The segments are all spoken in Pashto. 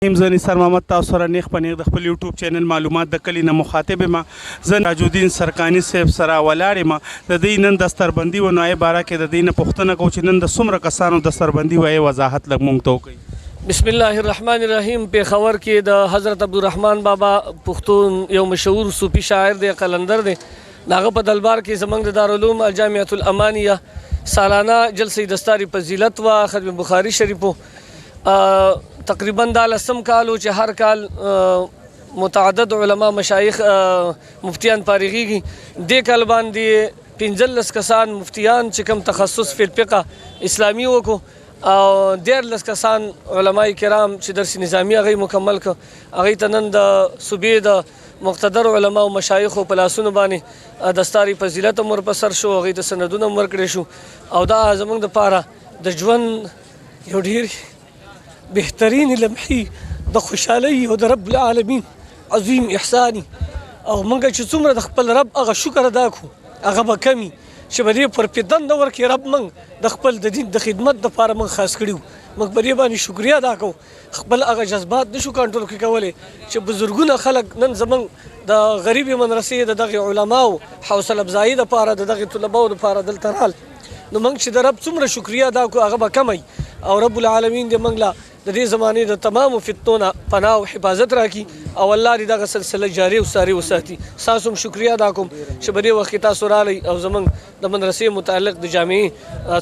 زه نثار محمد تاسو سره نیغ په نیغ د خپل یوټیوب چینل معلومات د کلي نه مخاطب یم. زه تاجالدین سرکاني صاحب سره ولاړ یم. د دوی نن دستربندي و نو باره کې د دوی نه پوښتنه کوو چې نن د څومره کسانو دستربندي وایي وضاحت لږ موږ ته وکړي. بسم الله الرحمن الرحیم. پېښور کې د حضرت عبدالرحمن بابا پښتون یو مشهور صوفي شاعر دی، قلندر دی. د هغه په دلبار کې زموږ د دارالعلوم الجامعة الامانیه سالانه جلسه دستار فضیلت و ختم بخاري شریفو تقریبا دا لسم کالو چې هر کال متعدد علما مشایخ مفتیان فارغیږي. دې کال باندې 15 کسان مفتیان چې کوم تخصص فی الفقه اسلامي وکړو او 14 کسان علماء کرام چې درس نظامی هغه مکمل کړ. هغه ته نن د صوبې د مقتدر علما او مشایخ په لاسونو باندې دستار فضیلت ورپسر شو، هغه ته سندونه ورکړي شو او دا زموږ د پاره د ژوند یو ډیر بهترین لمحي د خوشحالۍ او د رب العالمین عظیم احساني او موږ چې څومره د خپل رب هغه شکر ادا کړو هغه به کمي چې به دې پر پدند ورکړي رب موږ د خپل د دین د خدمت دپاره موږ خاص کړي وو. موږ په دې باندې شکریا ادا کوو. خپل هغه جذبات نشو کنټرول کولی چې بزرګونه خلک نن زموږ د غریبې مدرسې د دغې علماو حوصله افزایي دپاره د دغې طلباو دپاره دلته رال نو موږ چې د رب څومره شکریا ادا کړو هغه به کمی او رب العالمین دې موږ له د دې زمانې د تمامو فتنو نه پناه او حفاظت راکړي او الله دې دغه سلسله جاري او ساري وساتي. ستاسو هم شکریا ادا کوم چې په دې وخت کې تاسو راغلئ او زموږ د مدرسې متعلق د جامعې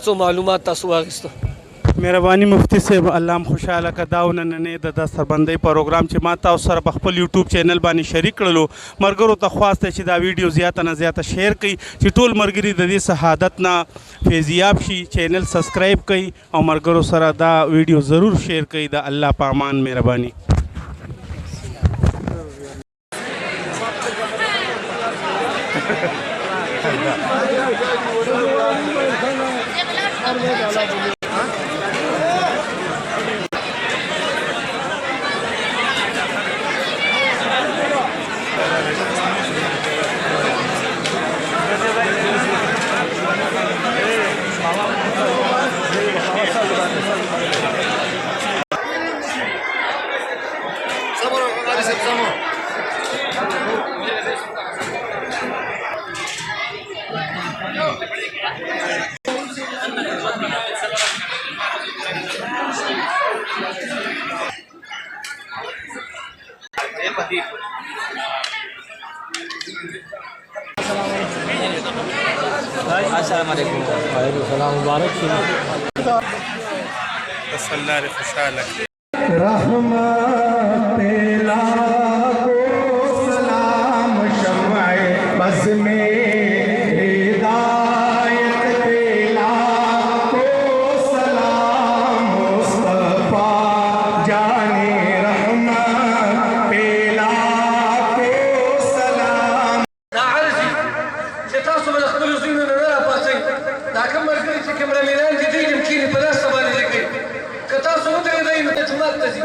څو معلومات تاسو واخیسته. مهرباني مفتي صاحب، الله هم خوشحاله که دا نننې د دستربندۍ پروګرام چې ما تاسو سره په خپل یوټیوب چینل باندې شریک کړلو. ملګرو ته خواست دی چې دا ویډیو زیاته نه زیاته شیر کړئ چې ټول ملګري د دې شهادت نه فیضیاب شي. چینل سبسکرایب کړئ او ملګرو سره دا ویډیو ضرور شیر کړئ. د الله په امان، مهرباني. अस्सलामुअलैकुम। वालेकुम सलाम। मुबारक तसल्ला खुशहाल सलाम शम्अए बज़ में हिदायत तेला को सलाम मुस्तफा जाने रहमत पेला को सलाम. دا عرضي چې تاسو به د خپلو زویونو نه راپاڅئ. دا کوم ملګري چې کیمرامیران دي دوی هم کښېني په ناسته باندې لیکئ. که تاسو ودرېدئ نو د جومات ته ځي.